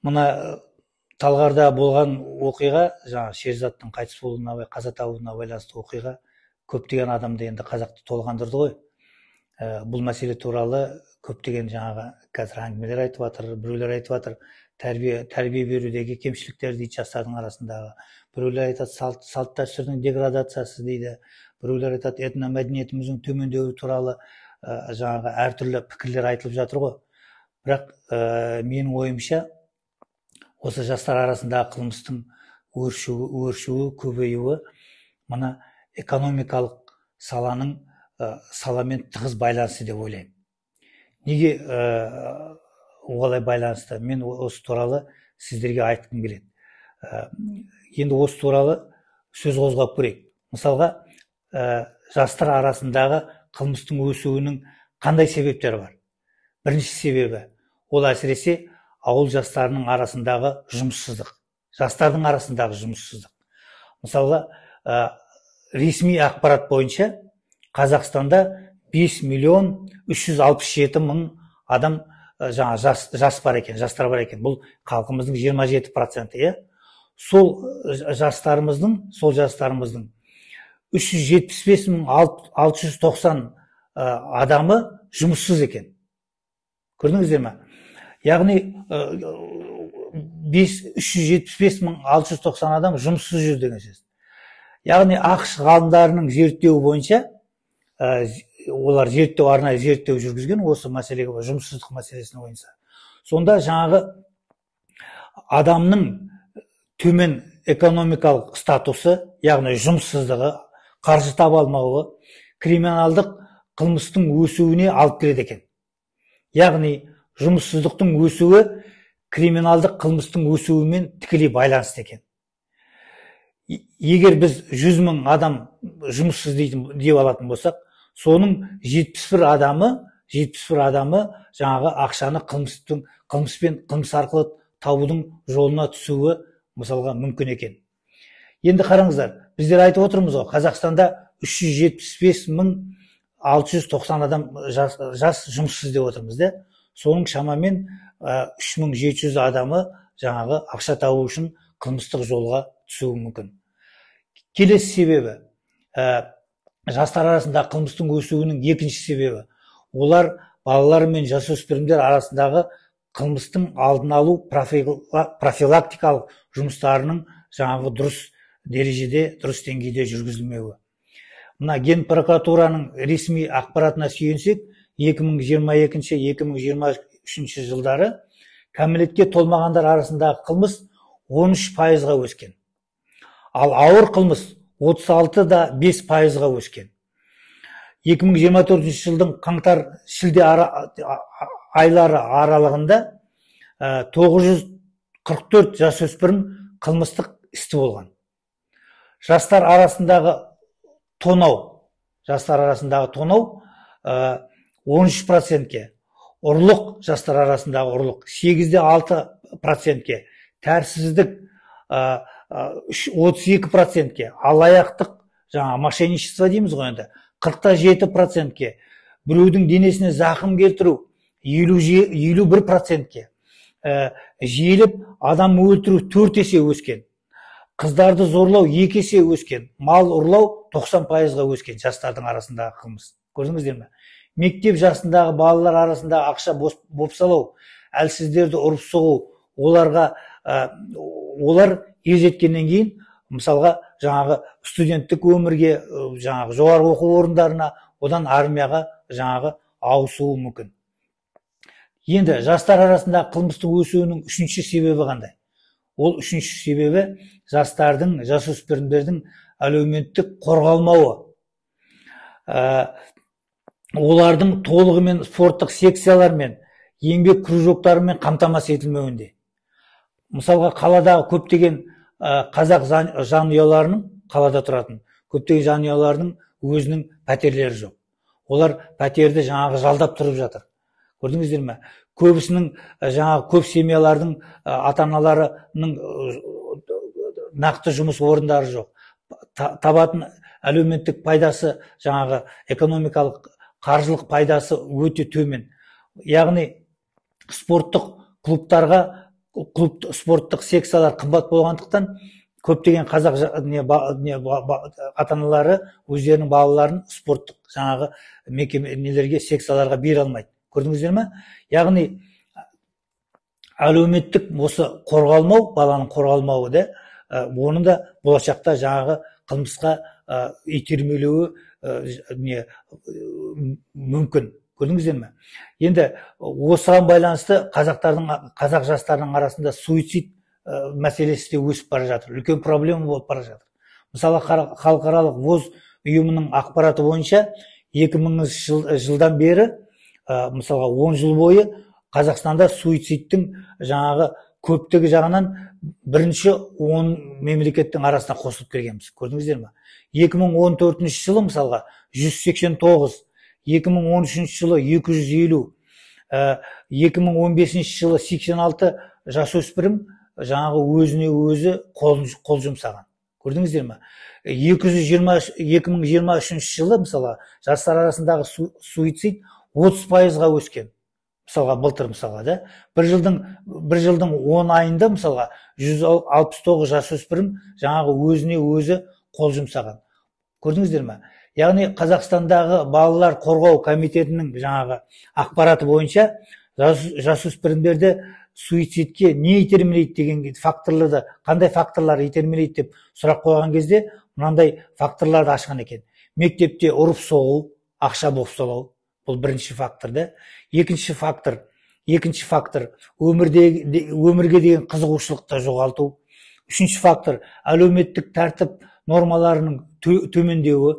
Мына Талғарда болған оқиға, жаңағы Шерзаттың қайтыс болуына, қаза табуына байланысты оқиға көптеген адамды енді қазақты толғандырды ғой. Бұл мәселе туралы көптеген жаңағы қазір әңгімелер айтып жатыр, біреулер айтып жатыр, тәрбие берудегі кемшіліктер дейді жастардың арасындағы. Біреулер айтады салт дәстүрдің деградациясы дейді. Біреулер айтады этномәдениетіміздің төмендеуі туралы жаңағы әртүрлі пікірлер айтылып жатыр ғой. Бірақ менің ойымша осы жастар арасындағы қылмыстың өршуі, көбеюі мына экономикалық саламен тығыз байланысты деп ойлаймын. Неге олай байланысты? Мен осы туралы сіздерге айтқым келеді. Енді осы туралы сөз қозғап көрейік. Мысалға, жастар арасындағы қылмыстың өсуінің қандай себептері бар? Бірінші себебі, ол әсіресе ауыл жастарының арасындағы жұмыссыздық. Жастардың арасындағы жұмыссыздық. Мысалға, ресми ақпарат бойынша Қазақстанда 5.367.000 адам жас бар екен, жастар бар екен. Бұл халқымыздың 27%, Сол жастарымыздың 375.690 адамы жұмыссыз екен. Көрдіңіздер ме? Яғни 375.690 адам жұмыссыз жүр деген сөз. Яғни ақш ғалымдарының зерттеуі бойынша, олар арнайы зерттеу жүргізген осы мәселеге, жұмыссыздық мәселесіне бойынша. Сонда жаңағы адамның төмен экономикалық статусы, яғни жұмыссыздығы, қаржы таба алмауы, криминалдық қылмыстың өсуіне алып келеді екен. Яғни жұмыссыздықтың өсуі криминалдық қылмыстың өсуімен тікелей байланысты екен. Егер біз 100.000 адам жұмыссыз деп алатын болсақ, соның 71 адамы жаңағы ақшаны қылмыс арқылы табудың жолына түсуі мысалға мүмкін екен. Енді қараңыздар, біздер айтып отырмыз ғой, Қазақстанда 375.690 адам жас жұмыссыз деп отырмыз, да? Соның шамамен 3.700 адамы жаңағы ақша табу үшін қылмыстық жолға түсуі мүмкін. Келесі себебі, жастар арасында қылмыстың өсуінің екінші себебі, олар балалар мен жасөспірімдер арасындағы қылмыстың алдын алу профилактикалық жұмыстарының жаңағы дұрыс дәрежеде, дұрыс деңгейде жүргізілмеуі. Мына Генпрокуратураның ресми ақпаратына сүйенсек, 2022-2023 жылдары кәмелетке толмағандар арасындағы қылмыс 13%-ға өскен. Ал ауыр қылмыс 36,5%-ға өскен. 2024 жылдың қаңтар-шілде айлары аралығында 944 жасөспірім қылмыстық істі болған. Жастар арасындағы тонау 13%-ке, ұрлық, жастар арасындағы ұрлық 8,6%-ке, тәртіпсіздік 32%-ке, алаяқтық, жаңа мошенничество дейміз ғой енді, 47%-ке, біреудің денесіне зақым келтіру 51%-ке, жиелеп адам өлтіру 4 есе өскен, қыздарды зорлау 2 есе өскен, мал ұрлау 90%-ға өскен жастардың арасындағы қылмыс. Көрдіңіздер ме? Мектеп жасындағы балалар арасындағы ақша бопсалау, әлсіздерді ұрып соғу, олар ер жеткеннен кейін, мысалға жаңағы студенттік өмірге, жаңағы жоғарғы оқу орындарына, одан армияға жаңағы ауысуы мүмкін. Енді жастар арасында қылмыстың өсуінің үшінші себебі қандай? Ол үшінші себебі жастардың, жасөспірімдердің әлеуметтік қорғалмауы. Олардың толығымен спорттық секциялармен, еңбек кружоктарымен қамтамасыз етілмеуінде. Мысалға, қаладағы көптеген қазақ жанұяларының, қалада тұратын көптеген жанұяларының өзінің пәтерлері жоқ. Олар пәтерді жаңағы жалдап тұрып жатыр. Көрдіңіздер ме? Көбісінің жаңағы көп семьялардың ата-аналарының нақты жұмыс орындары жоқ. Табатын әлеуметтік пайдасы, жаңағы экономикалық, қаржылық пайдасы өте төмен. Яғни спорттық клубтарға клуб спорттық секциялар қымбат болғандықтан көптеген қазақ ата аналары өздерінің балаларын спорттық жаңағы мекемелерге, секцияларға бере алмайды. Көрдіңіздер ме? Яғни әлеуметтік осы қорғалмау, баланың қорғалмауы да оны да болашақта жаңағы қылмысқа итермелеуі мүмкін. Көрдіңіздер ме? Енді осыған байланысты қазақ жастарының арасында суицид мәселесі де өсіп бара жатыр. Үлкен проблема болып бара жатыр. Мысалы, халықаралық ВОЗ ұйымының ақпараты бойынша 2000 жылдан бері, мысалға 10 жыл бойы Қазақстанда суицидтің жаңағы көптігі жағынан бірінші 10 мемлекеттің арасына қосылып келгенбіз. Көрдіңіздер ме? 2014 жылы мысалға 189, 2013 жылы 250, 2015 жылы 86 жасөспірім жаңағы өзіне өзі қол жұмсаған. Көрдіңіздер ме? 2023 жылы мысалға жастар арасындағы суицид 30%-ға өскен. Мысалға былтыр мысалға да бір жылдың 10 айында мысалға 169 жасөспірім жаңағы өзіне өзі қол жұмсаған. Көрдіңіздер ме? Яғни Қазақстандағы балалар қорғау комитетінің жаңағы ақпараты бойынша жасөспірімдерді суицидке не итермелейді деген факторларды, қандай факторлар итермелейді деп сұрақ қойған кезде мынандай факторларды ашқан екен. Мектепте ұрып соғу, ақша бопсалау, бұл бірінші фактор да. Екінші фактор өмірге деген қызығушылықты жоғалту. Үшінші фактор әлеуметтік тәртіп нормаларының төмендеуі.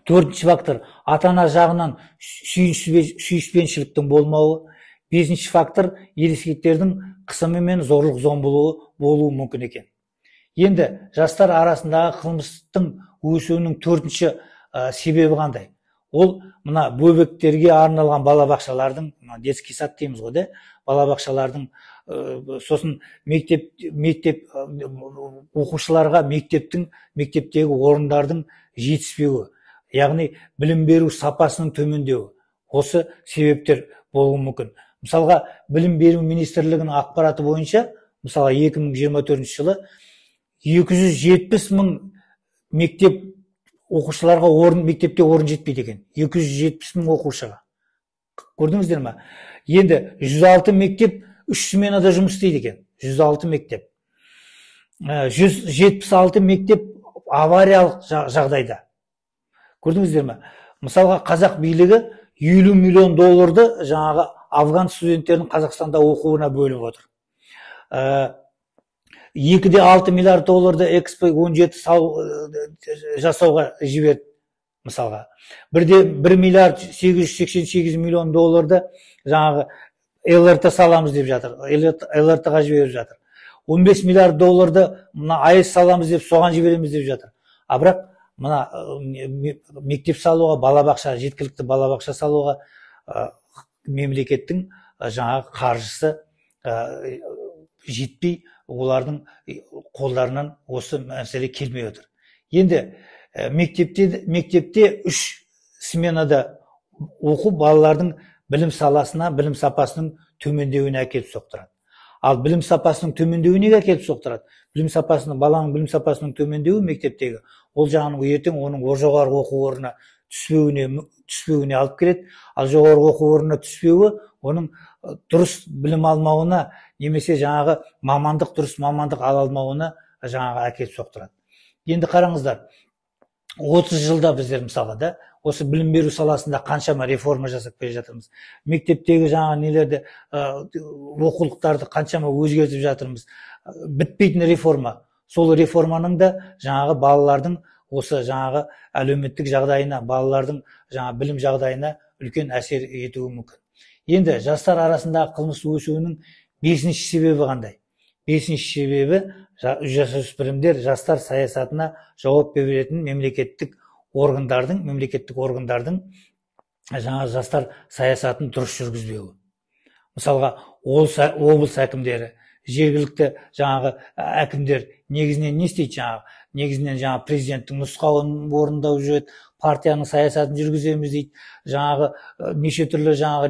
Төртінші фактор ата-ана жағынан сүйіспеншіліктің болмауы. Бесінші фактор ересектердің қысымы мен зорлық-зомбылығы болуы мүмкін екен. Енді жастар арасындағы қылмыстың өсуінің төртінші себебі қандай? Ол мына бөбектерге арналған балабақшалардың, детский сад дейміз ғой да, балабақшалардың, сосын мектеп оқушыларға мектептегі орындардың жетіспеуі, яғни білім беру сапасының төмендеуі. Осы себептер болуы мүмкін. Мысалға, білім беру министрлігінің ақпараты бойынша, мысалға 2024 жылы 270 мың мектеп оқушыларға мектепте орын жетпейді екен. 270 мың оқушыға. Көрдіңіздер ме? Енді 106 мектеп 3 сменада жұмыс істейді екен. 106 мектеп. 176 мектеп авариялық жағдайда. Көрдіңіздер ме? Мысалға, қазақ билігі 50 миллион долларды жаңағы афган студенттердің Қазақстанда оқуына бөліп отыр. 2,6 миллиард долларды Экспо 17 жасауға жіберді мысалға. 1 миллиард 888 миллион долларды жаңағы ЛРТ саламыз деп жатыр. ЛРТ-ға жіберіп жатыр. 15 миллиард долларды мына АЭС саламыз деп соған жібереміз деп жатыр. А бірақ мына мектеп салуға, балабақша, жеткілікті балабақша салуға мемлекеттің жаңағы қаржысы жетпей, олардың қолдарынан осы мәселе келмей отыр. Енді мектепте 3 сменада оқу балалардың білім саласына, білім сапасының төмендеуіне әкеліп соқтырады. Ал білім сапасының төмендеуіне әкеліп соқтырады. Баланың білім сапасының төмендеуі мектептегі ол жағының ертең оның жоғарғы оқу орнына түспеуіне алып келеді. Ал жоғарғы оқу орнына түспеуі оның дұрыс білім алмауына, немесе жаңағы дұрыс мамандық ала алмауына жаңағы әкеліп соқтырады. Енді қараңыздар, 30 жылда біздер мысалға да осы білім беру саласында қаншама реформа жасап келе жатырмыз. Мектептегі жаңағы нелерді, оқулықтарды қаншама өзгертіп жатырмыз. Бітпейтін реформа. Сол реформаның да жаңағы балалардың осы жаңағы әлеуметтік жағдайына, балалардың жаңағы білім жағдайына үлкен әсер етуі мүмкін. Енді жастар арасындағы қылмыс өсуінің 5-ші себебі қандай? 5-ші себебі жасөспірімдер жастар саясатына жауап беретін мемлекеттік органдардың жаңа жастар саясатын дұрыс жүргізбеуі. Мысалға, облыс әкімдері, жергілікті жаңағы әкімдер негізінен не істейді, жаңағы негізінен жаңағы президенттің нұсқауын орындап жүреді, партияның саясатын жүргіземіз дейді, жаңағы неше түрлі жаңағы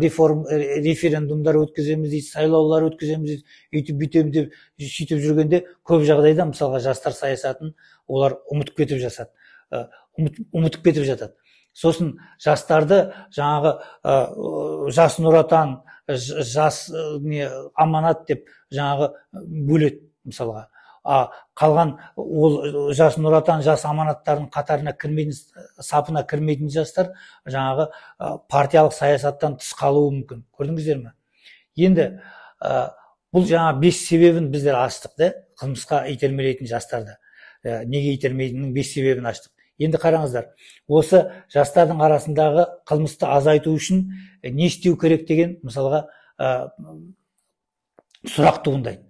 референдумдар өткіземіз дейді, сайлаулар өткіземіз дейді, үйтіп бүйтеміз деп сөйтіп жүргенде көп жағдайда мысалға жастар саясатын олар ұмытып кетіп жатады. Сосын жастарды жаңағы жас Нұр Отан, жас аманат деп жаңағы бөледі мысалға. Қалған ол жас Нұр Отан, жас аманаттардың қатарына кірмейтін, сапына кірмейтін жастар жаңағы партиялық саясаттан тыс қалуы мүмкін. Көрдіңіздер ме? Енді бұл жаңа 5 себебін біздер аштық, да, қылмысқа итермелейтін жастарды. Неге итермейтінінің 5 себебін аштық. Енді қараңыздар, осы жастардың арасындағы қылмысты азайту үшін не істеу керек деген мысалға сұрақ туындайды.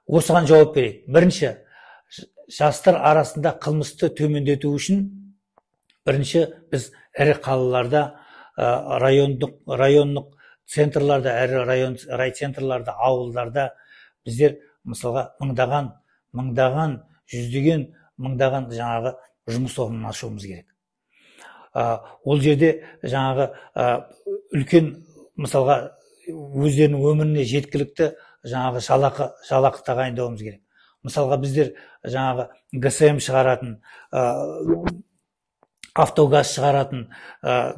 Осыған жауап берейік. Бірінші, жастар арасында қылмысты төмендету үшін бірінші біз ірі қалаларда, райондық центрларда, ірі райцентрларда, ауылдарда біздер мысалға мыңдаған, жүздеген, мыңдаған жаңағы жұмыс орнын ашуымыз керек. Ол жерде жаңағы үлкен мысалға өздерінің өміріне жеткілікті жаңағы жалақы тағайындауымыз керек. Мысалға біздер жаңағы ГСМ шығаратын, автогаз шығаратын,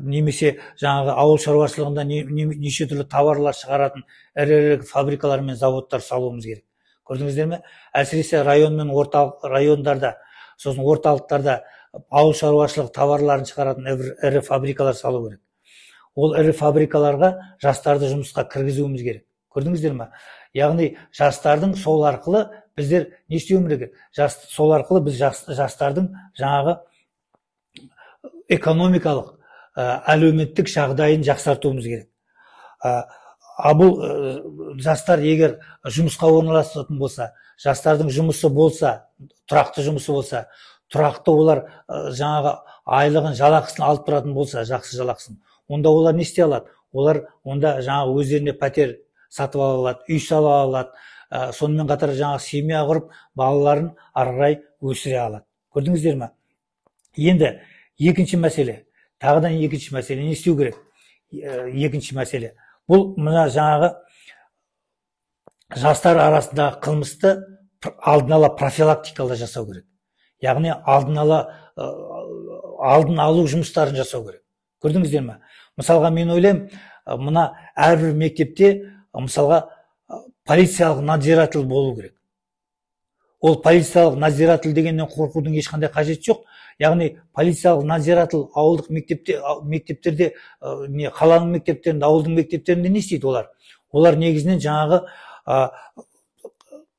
немесе жаңағы ауыл шаруашылығында неше түрлі товарлар шығаратын ірі фабрикалар мен заводтар салуымыз керек. Көрдіңіздер ме? Әсіресе райондарда, сосын орталықтарда ауыл шаруашылық товарларын шығаратын ірі фабрикалар салу керек. Ол ірі фабрикаларға жастарды жұмысқа кіргізуіміз керек. Көрдіңіздер ме? Яғни жастардың сол арқылы біздер не істеуіміз керек? Сол арқылы біз жастардың жаңағы экономикалық, әлеуметтік жағдайын жақсартуымыз керек. Бұл жастар егер жұмысқа орналасатын болса, жастардың жұмысы болса, тұрақты жұмысы болса, тұрақты олар жаңағы айлығын, жалақысын алып тұратын болса, жақсы жалақысын, онда олар не істей алады? Олар онда жаңағы өздеріне пәтер сатып ала алады, үй сала алады, сонымен қатар жаңағы семья құрып, балаларын ары қарай өсіре алады. Көрдіңіздер ме? Енді екінші мәселе, тағыдан екінші мәселе, не істеу керек? Екінші мәселе, бұл мына жаңағы жастар арасындағы қылмысты алдын ала профилактикалы жасау керек. Яғни алдын алу жұмыстарын жасау керек. Көрдіңіздер ме? Мысалға мен ойлаймын, мына әрбір мектепте мысалға полициялық надзиратель болу керек. Ол полициялық надзиратель дегеннен қорқудың ешқандай қажеті жоқ. Яғни полициялық надзиратель ауылдық мектептерде, қаланың мектептерінде, ауылдың мектептерінде не істейді олар? Олар негізінен жаңағы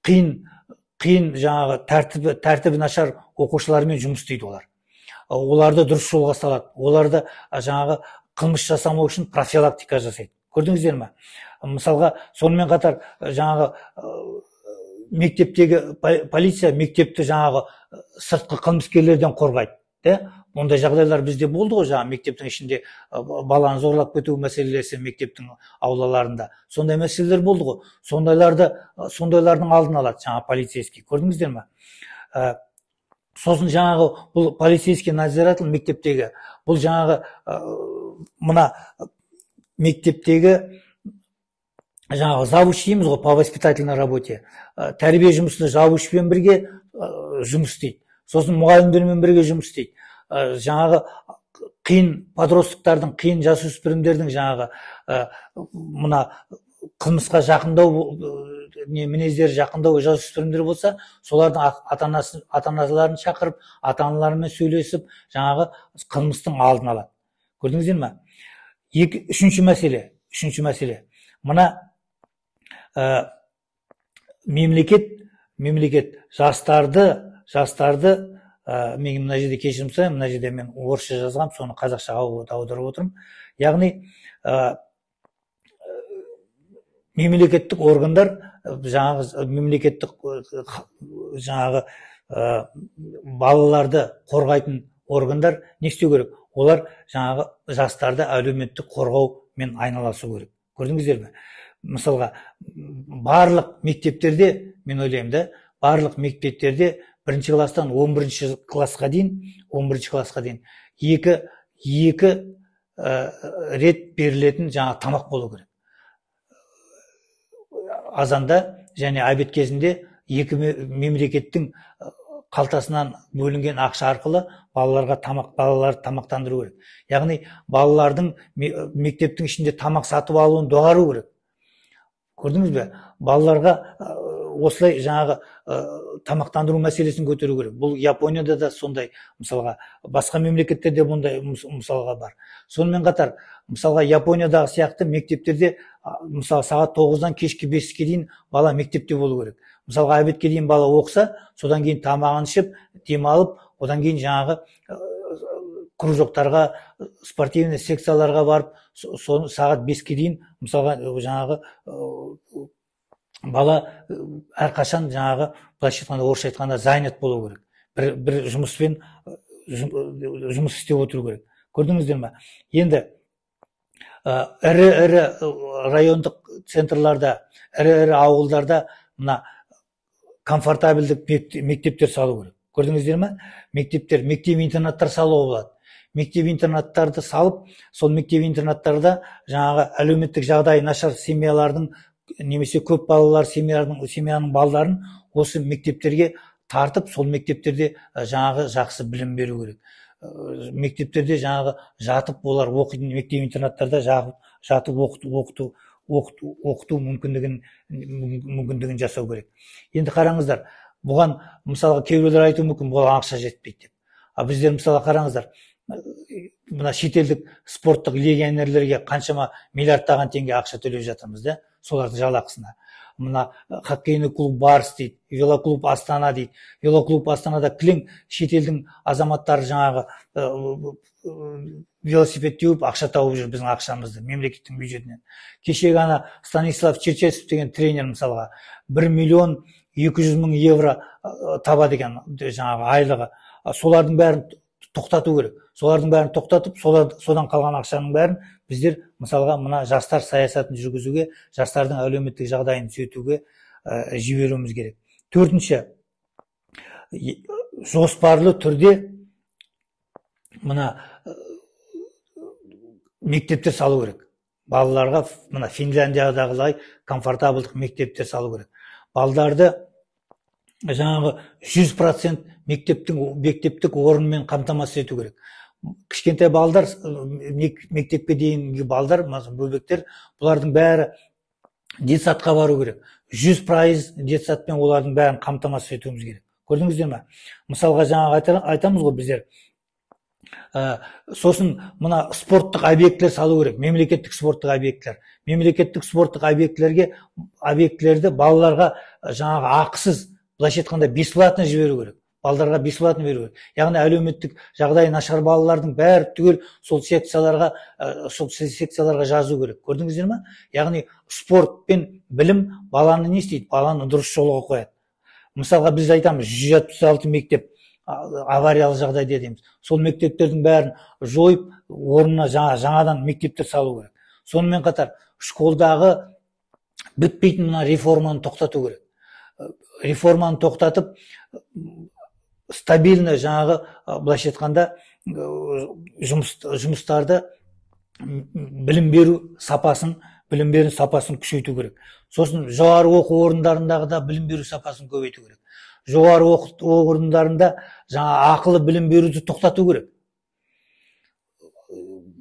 қиын жаңағы тәртібі нашар оқушылармен жұмыс істейді олар. Оларды дұрыс жолға салады. Оларды жаңағы қылмыс жасамау үшін профилактика жасайды. Көрдіңіздер ме? Мысалға, сонымен қатар жаңағы мектептегі полиция мектепті жаңағы сыртқы қылмыскерлерден қорғайды. Ондай жағдайлар бізде болды ғой, жаңағы мектептің ішінде баланы зорлап кету мәселесі мектептің аулаларында. Сондай мәселелер болды ғой. Сондайлардың алдын алады жаңағы полицейский. Көрдіңіздер ме? Сосын жаңағы бұл полицейский надзиратель мектептегі, бұл жаңағы мына мектептегі жаңағы завуч дейміз ғой, по воспитательной работе. Тәрбие жұмысында завучпен бірге жұмыс істейді. Сосын мұғалімдермен бірге жұмыс істейді. Жаңағы қиын подростықтардың, қиын жасөспірімдердің жаңағы мына қылмысқа жақындау, мінездері жақындау жасөспірімдер болса, солардың ата-аналарын шақырып, ата-аналарымен сөйлесіп, жаңағы қылмыстың алдын алады. Көрдіңіздер ме? Үшінші мәселе. Мына мемлекет жастарды мен мына жерде кешірім сұраймын, мына жерде мен орысша жазғам, соны қазақшаға аударып отырмын. Яғни мемлекеттік органдар, жаңағы балаларды қорғайтын органдар не істеу керек? Олар жаңағы жастарды әлеуметтік қорғаумен айналасу керек. Көрдіңіздер ме? мысалға барлық мектептерде, мен ойлаймын да, барлық мектептерде 1-ші класстан 11-ші классқа дейін екі рет берілетін жаңа тамақ болу керек. Азанда және обед кезінде екі мемлекеттің қалтасынан бөлінген ақша арқылы балаларды тамақтандыру керек. Яғни балалардың мектептің ішінде тамақ сатып алуын доғару керек. Көрдіңіз бе? Балаларға осылай жаңағы тамақтандыру мәселесін көтеру керек. Бұл Японияда да сондай, мысалға, басқа мемлекеттерде бұндай мысалға бар. Сонымен қатар, мысалға, Япониядағы сияқты мектептерде, мысалы, сағат 9-дан кешкі 5-ке дейін бала мектепте болу керек. Мысалға, обедке дейін бала оқса, содан кейін тамағын ішіп, демалып, одан кейін жаңағы кружоктарға, спортивный секцияларға барып, соны сағат 5-ке дейін, мысалға, жаңағы бала әрқашан жаңағы, былайша айтқанда, орысша айтқанда, занят болу керек. Бір жұмыспен жұмыс істеп отыру керек. Көрдіңіздер ме? Енді ірі райондық центрларда, ірі ауылдарда мына комфортабелдік мектептер салу керек. Көрдіңіздер ме? Мектеп-интернаттар салуға болады. Мектеп-интернаттарды салып, сол мектеп-интернаттарда жаңағы әлеуметтік жағдайы нашар семьялардың, немесе көп балалар семьяның балаларын осы мектептерге тартып, сол мектептерде жаңағы жақсы білім беру керек. Мектептерде жаңағы жатып олар оқитын, мектеп-интернаттарда жатып оқыту мүмкіндігін жасау керек. Енді қараңыздар, бұған мысалға кейбіреулер айтуы мүмкін, бұған ақша жетпейді деп. Біздер мысалға қараңыздар, мына шетелдік спорттық легионерлерге қаншама миллиардтаған теңге ақша төлеп жатырмыз да, солардың жалақысына. Мына хоккейный клуб Барыс дейді, велоклуб Астана дейді. Велоклуб Астанада кілең шетелдің азаматтары жаңағы велосипед теуіп ақша тауып жүр біздің ақшамызды, мемлекеттің бюджетінен. Кеше ғана Станислав Черчесов деген тренер мысалға 1.200.000 евро табады екен жаңағы айлығы. Солардың бәрін тоқтату керек. Солардың бәрін тоқтатып, содан қалған ақшаның бәрін біздер мысалға мына жастар саясатын жүргізуге, жастардың әлеуметтік жағдайын түзетуге жіберуіміз керек. Төртінші, жоспарлы түрде мына мектептер салу керек. Балаларға мына Финляндиядағылай комфортабылдық мектептер салу керек. Балаларды жаңағы 100% мектептік орынмен қамтамасыз ету керек. Кішкентай балдар, мектепке дейінгі балдар, бөбектер, бұлардың бәрі детсадқа бару керек. 100% детсадпен олардың бәрін қамтамасыз етуіміз керек. Көрдіңіздер ме? Мысалға жаңағы айтамыз ғой біздер. Сосын мына спорттық объектілер салу керек. Мемлекеттік спорттық объектілер. Мемлекеттік спорттық объектілерді балаларға жаңағы ақысыз, былайша айтқанда бесплатно жіберу керек. Балдарға бесплатно беру керек. Яғни әлеуметтік жағдайы нашар балалардың бәрі түгел сол секцияларға жазу керек. Көрдіңіздер ме? Яғни спорт пен білім баланы не істейді? Баланы дұрыс жолға қояды. Мысалға біз айтамыз 166 мектеп авариялы жағдайда дейміз. Сол мектептердің бәрін жойып, орнына жаңадан мектептер салу керек. Сонымен қатар школдағы бітпейтін мына реформаны тоқтату керек. Реформаны тоқтатып, стабильно жаңағы, былайша айтқанда, жұмыстарды білім беру сапасын күшейту керек. Сосын жоғары оқу орындарындағы да білім беру сапасын көбейту керек. Жоғары оқу орындарында жаңа ақылы білім беруді тоқтату керек.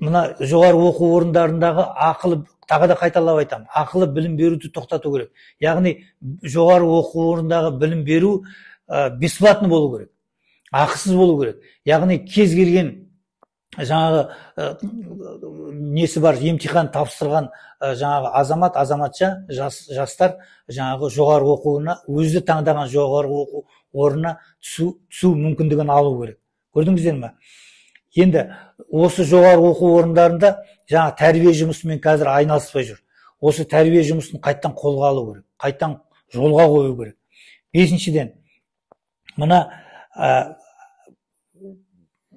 Мына жоғары оқу орындарындағы тағы да қайталап айтамын, ақылы білім беруді тоқтату керек. Яғни жоғары оқу орындағы білім беру бесплатно болу керек, ақысыз болу керек. Яғни кез келген жаңағы несі бар, емтихан тапсырған жаңағы азаматша, жастар жаңағы жоғары оқу орнына, өзі таңдаған жоғары оқу орнына түсу мүмкіндігін алу керек. Көрдіңіздер ме? Енді осы жоғары оқу орындарында жаңа тәрбие жұмысымен қазір айналыспай жүр. Осы тәрбие жұмысын қайттан қолға алу керек, қайттан жолға қою керек. Бесіншіден, мына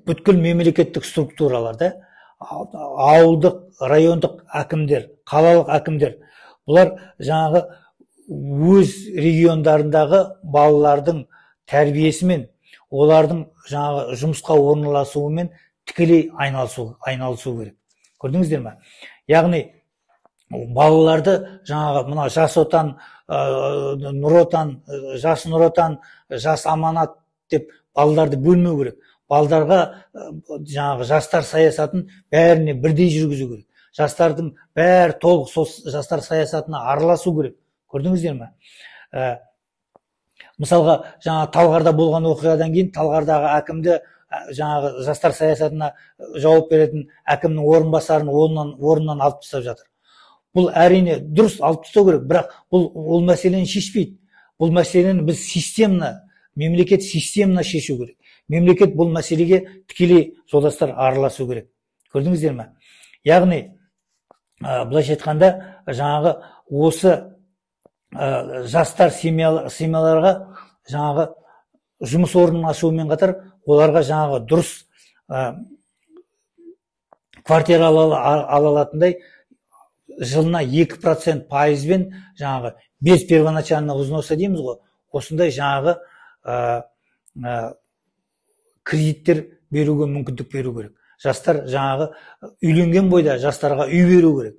бүткіл мемлекеттік структураларда ауылдық, райондық әкімдер, қалалық әкімдер, Бұлар жаңағы өз региондарындағы балалардың тәрбиесімен, олардың жаңағы жұмысқа орналасуымен тікелей айналысу керек. Көрдіңіздер ме? Яғни балаларды жаңағы мына жас отан, нұр отан, жас нұр отан, жас аманат деп балаларды бөлмеу керек. Балаларға жаңағы жастар саясатын бәріне бірдей жүргізу керек. Жастардың бәрі толық сол жастар саясатына араласу керек. Көрдіңіздер ме? Мысалға, жаңағы Талғарда болған оқиғадан кейін Талғардағы әкімді жаңағы жастар саясатына жауап беретін әкімнің орынбасарын орнынан алып тастап жатыр. Бұл әрине дұрыс, алып тастау керек, бірақ бұл мәселені шешпейді. Бұл мәселені біз мемлекет системна шешу керек. Мемлекет бұл мәселеге тікелей жолдастар араласу керек. Көрдіңіздер ме? Яғни, былайша айтқанда, жаңағы осы жастар семьяларға жаңағы жұмыс орнын ашуымен қатар, оларға жаңағы дұрыс квартира ала алатындай жылына 2% пайызбен жаңағы без первоначального взноса дейміз ғой, осындай жаңағы кредиттер беруге мүмкіндік беру керек. Жастар жаңағы үйленген бойда жастарға үй беру керек.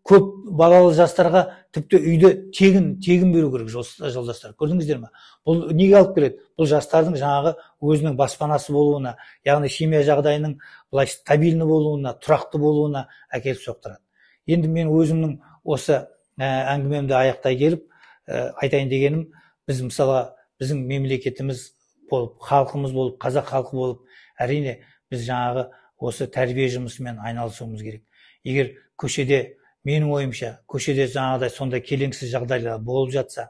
Көп балалы жастарға тіпті үйді тегін беру керек жолдастар. Көрдіңіздер ме? Бұл неге алып келеді? Бұл жастардың жаңағы өзінің баспанасы болуына, яғни семья жағдайының былай стабильны болуына, тұрақты болуына әкеліп соқтырады. Енді мен өзімнің осы әңгімемді аяқтай келіп айтайын дегенім, біз мысалға біздің мемлекетіміз болып, халқымыз болып, қазақ халқы болып, әрине біз жаңағы осы тәрбие жұмысымен айналысуымыз керек. Егер көшеде, менің ойымша, көшеде жаңағыдай сондай келеңсіз жағдайлар болып жатса,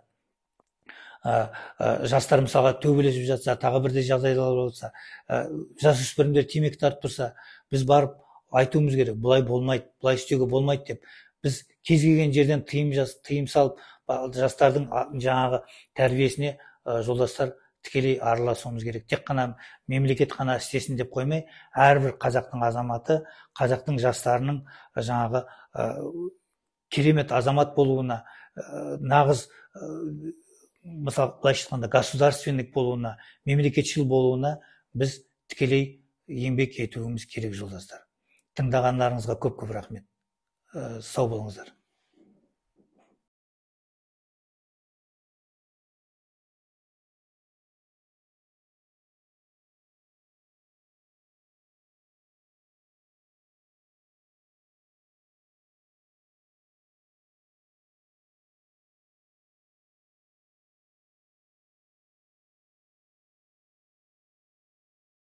жастар мысалға төбелесіп жатса, тағы бірде жағдайлар болса, жасөспірімдер темекі тартып тұрса, біз барып айтуымыз керек, бұлай болмайды, бұлай істеуге болмайды деп. Біз кез келген жерден тыйым салып, жастардың жаңағы тәрбиесіне жолдастар тікелей араласуымыз керек. Тек қана мемлекет қана істесін деп қоймай, әрбір қазақтың азаматы, қазақтың жастарының жаңағы керемет азамат болуына, нағыз мысалы былайша айтқанда государственник болуына, мемлекетшіл болуына біз тікелей еңбек етуіміз керек жолдастар. Тыңдағандарыңызға көп рахмет. Сау болыңыздар.